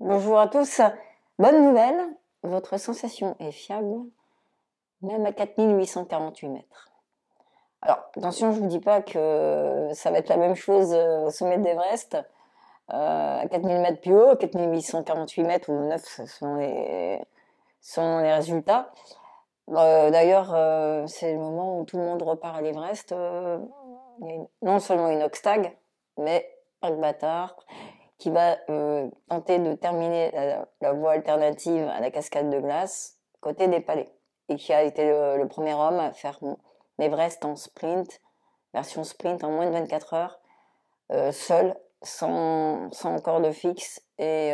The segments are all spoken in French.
Bonjour à tous, bonne nouvelle, votre sensation est fiable, même à 4848 mètres. Alors attention, je ne vous dis pas que ça va être la même chose au sommet de l'Everest, à 4000 mètres plus haut, 4848 mètres ou 9 selon les résultats. D'ailleurs, c'est le moment où tout le monde repart à l'Everest. Il y a non seulement une Oxtag, mais Marc Bâtard qui va tenter de terminer la voie alternative à la cascade de glace côté des Palais et qui a été le premier homme à faire l'Everest en sprint, version sprint en moins de 24 heures, seul, sans corde fixe et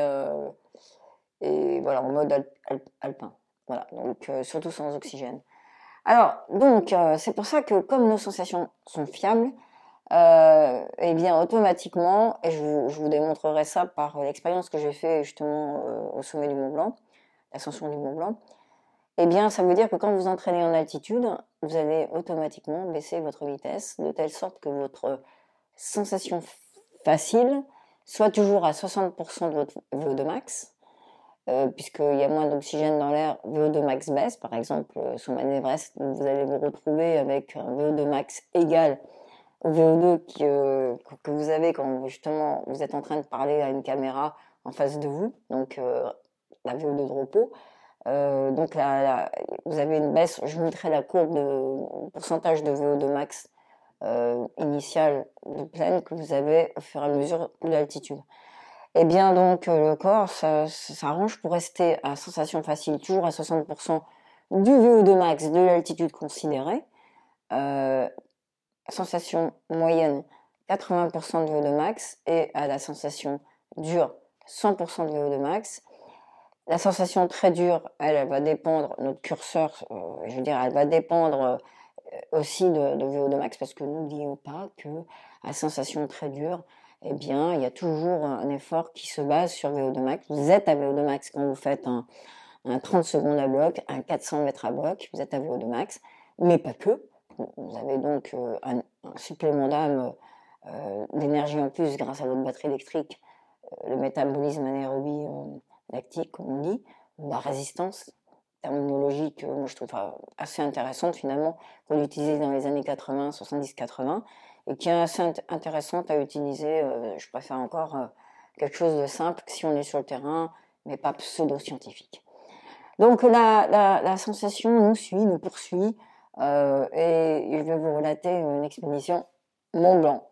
voilà, en mode alpin. Voilà, donc surtout sans oxygène. Alors, donc, c'est pour ça que comme nos sensations sont fiables, et bien automatiquement, et je vous démontrerai ça par l'expérience que j'ai fait justement au sommet du Mont Blanc, l'ascension du Mont Blanc, et bien ça veut dire que quand vous entraînez en altitude, vous allez automatiquement baisser votre vitesse de telle sorte que votre sensation facile soit toujours à 60% de votre VO2 max, puisqu'il y a moins d'oxygène dans l'air, VO2 max baisse. Par exemple, sur Mount Everest, vous allez vous retrouver avec un VO2 max égal au VO2 que vous avez quand justement vous êtes en train de parler à une caméra en face de vous, donc la VO2 de repos. Donc là, vous avez une baisse, je vous mettrai la courbe de pourcentage de VO2 max initial de pleine que vous avez au fur et à mesure de l'altitude. Et bien donc le corps s'arrange pour rester à sensation facile toujours à 60% du VO2 max de l'altitude considérée, sensation moyenne 80% de VO2 max et à la sensation dure 100% de VO2 max. La sensation très dure, elle va dépendre, notre curseur, je veux dire, elle va dépendre aussi de VO2 max, parce que n'oublions pas que à sensation très dure, eh bien, il y a toujours un effort qui se base sur VO2 max. Vous êtes à VO2 max quand vous faites un 30 secondes à bloc, un 400 mètres à bloc, vous êtes à VO2 max, mais pas que. Vous avez donc un supplément d'âme, d'énergie en plus grâce à votre batterie électrique, le métabolisme anaérobie lactique, comme on dit, la résistance, terminologie que moi je trouve assez intéressante finalement, qu'on utilisait dans les années 80, 70-80, et qui est assez intéressante à utiliser. Je préfère encore quelque chose de simple si on est sur le terrain, mais pas pseudo-scientifique. Donc la sensation nous suit, nous poursuit, et je vais vous relater une expédition Mont Blanc.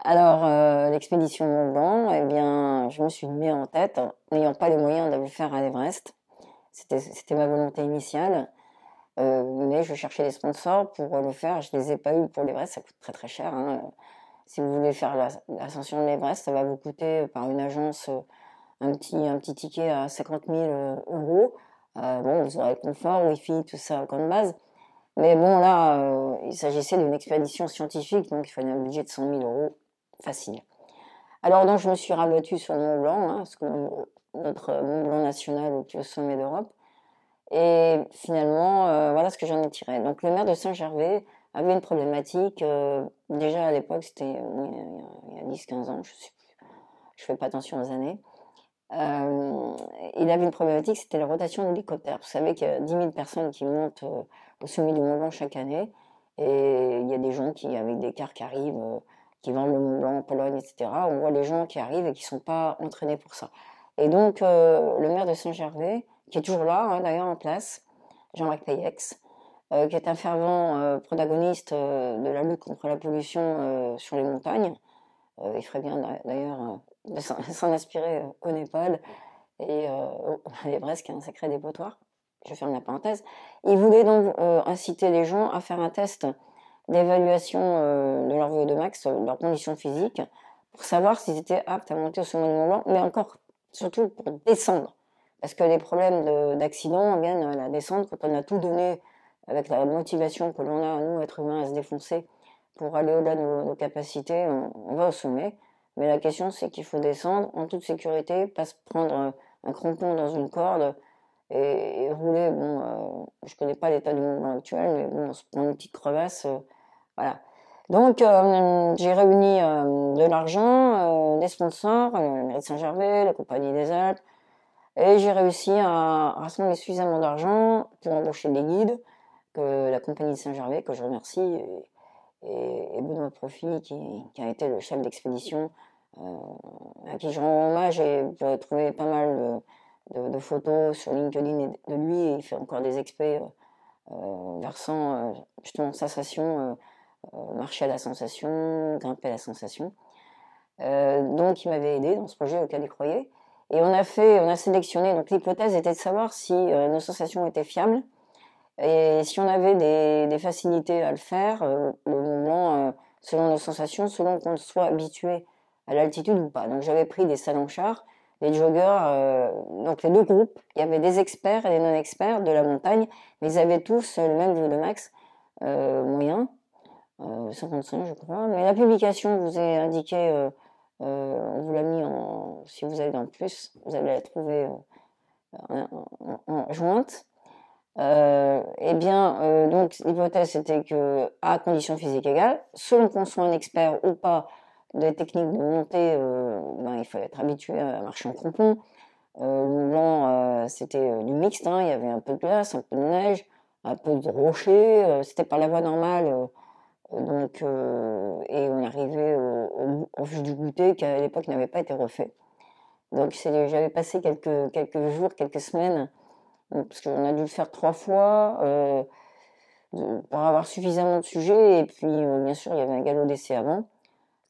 Alors, l'expédition Mont Blanc, eh bien, je me suis mis en tête, n'ayant pas les moyens de le faire à l'Everest. C'était ma volonté initiale, mais je cherchais des sponsors pour le faire. Je les ai pas eu pour l'Everest, ça coûte très très cher. Hein. Si vous voulez faire l'ascension de l'Everest, ça va vous coûter par une agence un petit ticket à 50 000 euros. Bon, vous aurez le confort, Wi-Fi, tout ça comme base. Mais bon, là, il s'agissait d'une expédition scientifique, donc il fallait un budget de 100 000 euros facile. Alors donc je me suis rabattue sur le Mont Blanc, hein, notre Mont Blanc national qui est au sommet d'Europe. Et finalement, voilà ce que j'en ai tiré. Donc le maire de Saint-Gervais avait une problématique, déjà à l'époque, c'était il y a 10-15 ans, je sais plus, je fais pas attention aux années. Il avait une problématique, c'était la rotation d'hélicoptères. Vous savez qu'il y a 10 000 personnes qui montent au sommet du Mont Blanc chaque année, et il y a des gens qui, avec des cars qui arrivent, qui vendent le Mont Blanc en Pologne, etc. On voit les gens qui arrivent et qui sont pas entraînés pour ça. Et donc le maire de Saint-Gervais, qui est toujours là, hein, d'ailleurs en place, Jean-Marc Payex, qui est un fervent protagoniste de la lutte contre la pollution sur les montagnes. Il ferait bien d'ailleurs de s'en inspirer au Népal et à l'Everest, qui est un sacré dépotoir. Je ferme la parenthèse. Il voulait donc inciter les gens à faire un test d'évaluation de leur VO2 max, de leurs conditions physiques, pour savoir s'ils étaient aptes à monter au sommet du Mont Blanc, mais encore, surtout pour descendre. Parce que les problèmes d'accident viennent à la descente quand on a tout donné avec la motivation que l'on a, nous, êtres humains, à se défoncer pour aller au-delà de nos capacités, on va au sommet. Mais la question, c'est qu'il faut descendre en toute sécurité, pas se prendre un crampon dans une corde et rouler. Bon, je connais pas l'état du Mont Blanc actuel, mais bon, on se prend une petite crevasse, Voilà. Donc, j'ai réuni de l'argent, des sponsors, la mairie de Saint-Gervais, la Compagnie des Alpes, et j'ai réussi à rassembler suffisamment d'argent pour embaucher des guides, que la Compagnie de Saint-Gervais, que je remercie, et Benoît Profit, qui a été le chef d'expédition, à qui je rends hommage, et vous pouvez trouver pas mal de photos sur LinkedIn de lui, et il fait encore des expés versant justement sensation, marcher à la sensation, grimper à la sensation. Donc il m'avait aidé dans ce projet auquel il croyait. Et on a sélectionné, donc l'hypothèse était de savoir si nos sensations étaient fiables et si on avait des facilités à le faire, le Mont Blanc, selon nos sensations, selon qu'on soit habitué à l'altitude ou pas. Donc j'avais pris des salonchards, des joggeurs, donc les deux groupes, il y avait des experts et des non-experts de la montagne, mais ils avaient tous le même VO2 max moyen, 55 je crois. Mais la publication vous est indiquée, on vous l'a mis en, si vous allez dans le plus, vous allez la trouver en jointe. Eh bien, donc l'hypothèse c'était que à condition physique égale, selon qu'on soit un expert ou pas des techniques de montée, ben, il fallait être habitué à marcher en crampon. Le Mont Blanc, c'était du mixte, hein, il y avait un peu de glace, un peu de neige, un peu de rocher, c'était pas la voie normale. Donc, et on arrivait au vue du goûter qui à l'époque n'avait pas été refait. Donc j'avais passé quelques jours, quelques semaines, parce qu'on a dû le faire 3 fois, pour avoir suffisamment de sujets. Et puis, bien sûr, il y avait un galop d'essai avant,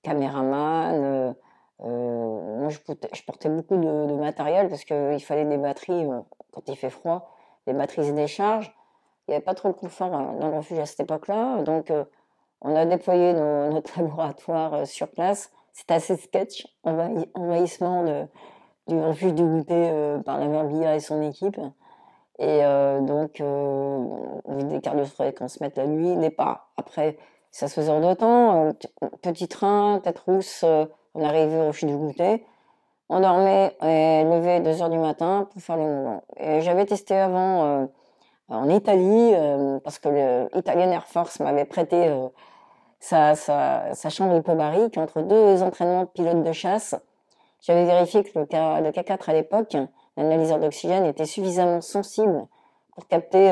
caméraman. Moi, je portais beaucoup de matériel parce qu'il fallait des batteries quand il fait froid, des batteries et des charges. Il n'y avait pas trop de confort dans le refuge à cette époque-là. Donc, on a déployé notre laboratoire sur place. C'était assez sketch, envahissement du refuge du goûter par la mère Billa et son équipe. Et donc, des cardiofréquences mettre la nuit, départ. Après, ça se faisait en 2 temps. Petit train, tête rousse, on arrivait au refuge du goûter. On dormait et levé 2 heures du matin pour faire le mouvement. Et j'avais testé avant en Italie, parce que le Italian Air Force m'avait prêté sa chambre hypobarique entre 2 entraînements de pilote de chasse. J'avais vérifié que le K4 à l'époque, l'analyseur d'oxygène, était suffisamment sensible pour capter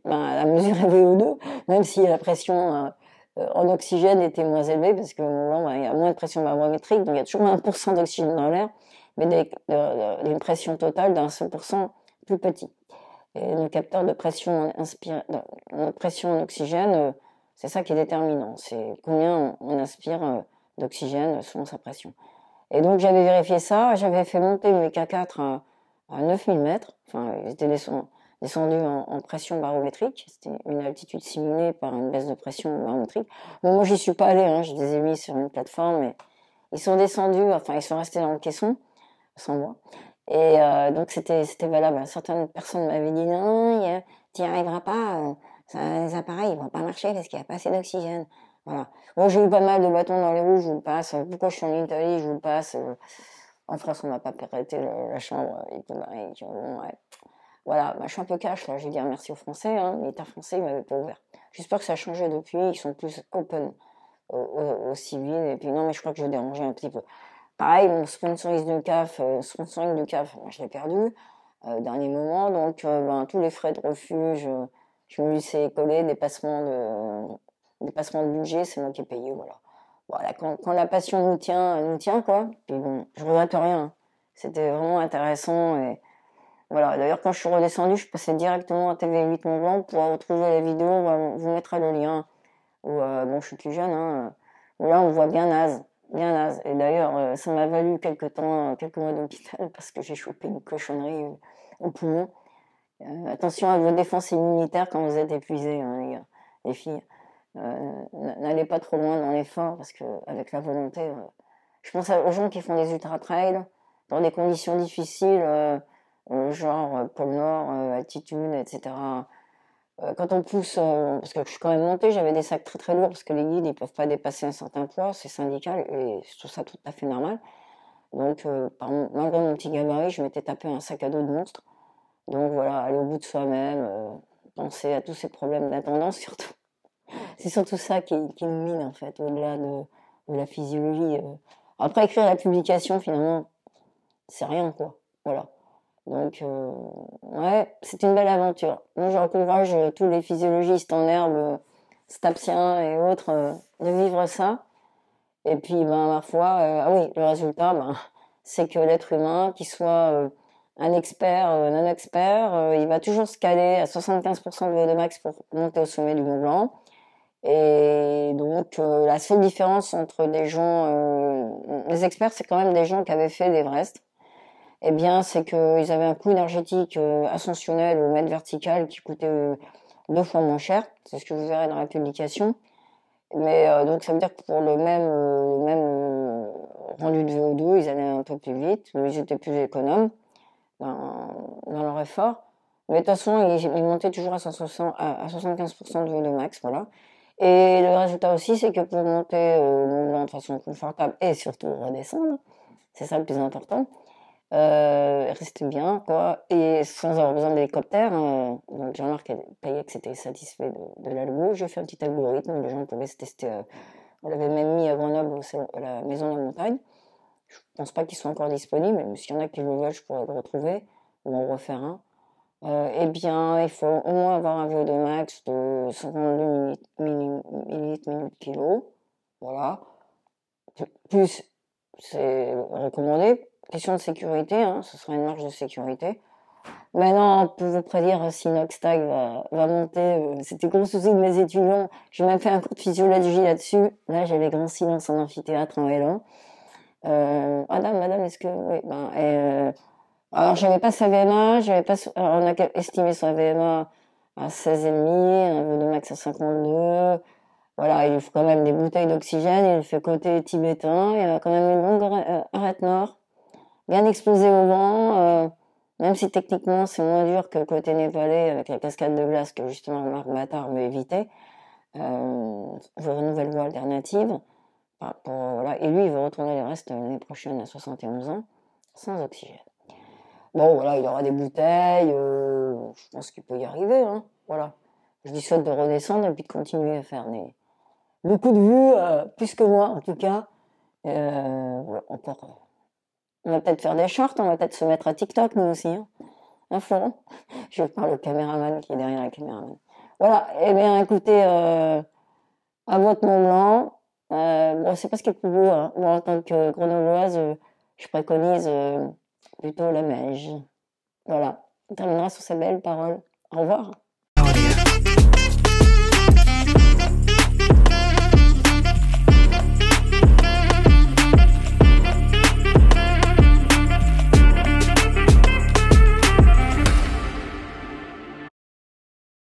la mesure VO2, même si la pression en oxygène était moins élevée, parce que il y a moins de pression barométrique, donc il y a toujours 1% d'oxygène dans l'air, mais une pression totale d'un 100% plus petit. Et le capteur de pression en oxygène, c'est ça qui est déterminant. C'est combien on inspire d'oxygène selon sa pression. Et donc j'avais vérifié ça, j'avais fait monter mes K4 à 9000 mètres. Enfin, ils étaient descendus en pression barométrique. C'était une altitude simulée par une baisse de pression barométrique. Bon, moi, j'y suis pas allé, hein, je les ai mis sur une plateforme, mais ils sont descendus, enfin, ils sont restés dans le caisson, sans moi. Et donc c'était valable. Certaines personnes m'avaient dit non, tu n'y arriveras pas, les appareils ils vont pas marcher parce qu'il n'y a pas assez d'oxygène. Voilà. Bon, j'ai eu pas mal de bâtons dans les roues, je vous le passe. Pourquoi je suis en Italie, je vous le passe. En France, on m'a pas prêté la chambre hypobarique. Bon, ouais. Voilà, bah, je suis un peu cash là, je vais dire merci aux Français, hein. L'État français, il m'avait pas ouvert. J'espère que ça a changé depuis, ils sont plus open aux civils. Et puis non, mais je crois que je dérangeais un petit peu. Pareil, mon sponsoring du CAF, moi, je l'ai perdu dernier moment, donc ben, tous les frais de refuge, je me laissais coller, dépassement de budget, c'est moi qui ai payé, voilà. Voilà, quand la passion nous tient quoi. Puis bon, je regrette rien. C'était vraiment intéressant et voilà. D'ailleurs, quand je suis redescendu, je passais directement à TV8 Mont Blanc pour retrouver la vidéo. On vous mettra le lien. Où, bon, je suis plus jeune, hein, où là, on voit bien naze. Bien naze. Et d'ailleurs, ça m'a valu quelques mois d'hôpital parce que j'ai chopé une cochonnerie au poumon. Attention à vos défenses immunitaires quand vous êtes épuisés, hein, les gars, les filles. N'allez pas trop loin dans l'effort parce que avec la volonté, je pense aux gens qui font des ultra trails dans des conditions difficiles, genre pôle Nord, altitude, etc. Quand on pousse, parce que je suis quand même montée, j'avais des sacs très très lourds parce que les guides ils peuvent pas dépasser un certain poids, c'est syndical et je trouve ça tout à fait normal. Donc malgré mon petit gabarit, je m'étais tapé un sac à dos de monstre. Donc voilà, aller au bout de soi-même, penser à tous ces problèmes d'attendance surtout. C'est surtout ça qui me mine, en fait, au-delà de la physiologie. Après, écrire la publication, finalement, c'est rien, quoi. Voilà. Donc, ouais, c'est une belle aventure. Moi, j'encourage tous les physiologistes en herbe, stapsiens et autres, de vivre ça. Et puis, ben, ma foi, ah oui, le résultat, ben, c'est que l'être humain, qu'il soit un expert, non expert, il va toujours se caler à 75% de VO2 max pour monter au sommet du Mont Blanc. Et donc, la seule différence entre des gens, les experts, c'est quand même des gens qui avaient fait l'Everest. Eh bien, c'est qu'ils avaient un coût énergétique ascensionnel au mètre vertical qui coûtait 2 fois moins cher. C'est ce que vous verrez dans la publication. Mais donc, ça veut dire que pour le même rendu de VO2, ils allaient un peu plus vite, mais ils étaient plus économes dans leur effort. Mais de toute façon, ils montaient toujours à 75% de VO2 max, voilà. Et le résultat aussi, c'est que pour monter au Mont Blanc de façon confortable et surtout redescendre, c'est ça le plus important, rester bien, quoi, et sans avoir besoin d'hélicoptère. Donc Jean-Marc payait que c'était satisfait de l'algo. J'ai fait un petit algorithme où les gens pouvaient se tester. On l'avait même mis à Grenoble, à la Maison de la Montagne. Je pense pas qu'il soit encore disponible, mais s'il y en a qui le veulent, je pourrais le retrouver ou en refaire un. Eh bien, il faut au moins avoir un VO2 max de 52 millilitres minute kilo. Voilà. Plus, c'est recommandé. Question de sécurité, hein, ce sera une marge de sécurité. Maintenant, on peut vous prédire si Noxtag va monter. C'était gros souci de mes étudiants. J'ai même fait un cours de physiologie là-dessus. Là, j'avais grand silence en amphithéâtre en L1. Madame, est-ce que... Oui, ben, alors, j'avais pas sa VMA, alors, on a estimé sa VMA à 16,5, un VO2 max à 52. Voilà, il faut quand même des bouteilles d'oxygène, il fait côté tibétain, il y a quand même une longue arête nord, bien exposé au vent, même si techniquement c'est moins dur que côté népalais avec la cascade de glace que justement Marc Bâtard veut éviter. J'aurai une nouvelle voie alternative. Voilà. Et lui, il veut retourner les restes l'année prochaine à 71 ans, sans oxygène. Bon, voilà, il aura des bouteilles, je pense qu'il peut y arriver, hein. Voilà. Je lui souhaite de redescendre et puis de continuer à faire beaucoup de vues, plus que moi en tout cas. Voilà, on va peut-être faire des shorts, on va peut-être se mettre à TikTok nous aussi, hein. Un Florent. Je parle au caméraman qui est derrière la caméraman. Voilà, eh bien écoutez, à votre Mont Blanc. Bon, c'est pas ce qui est le plus beau, hein. Moi, en tant que grenobloise, je préconise plutôt la neige. Voilà, on terminera sur ces belles paroles. Au revoir.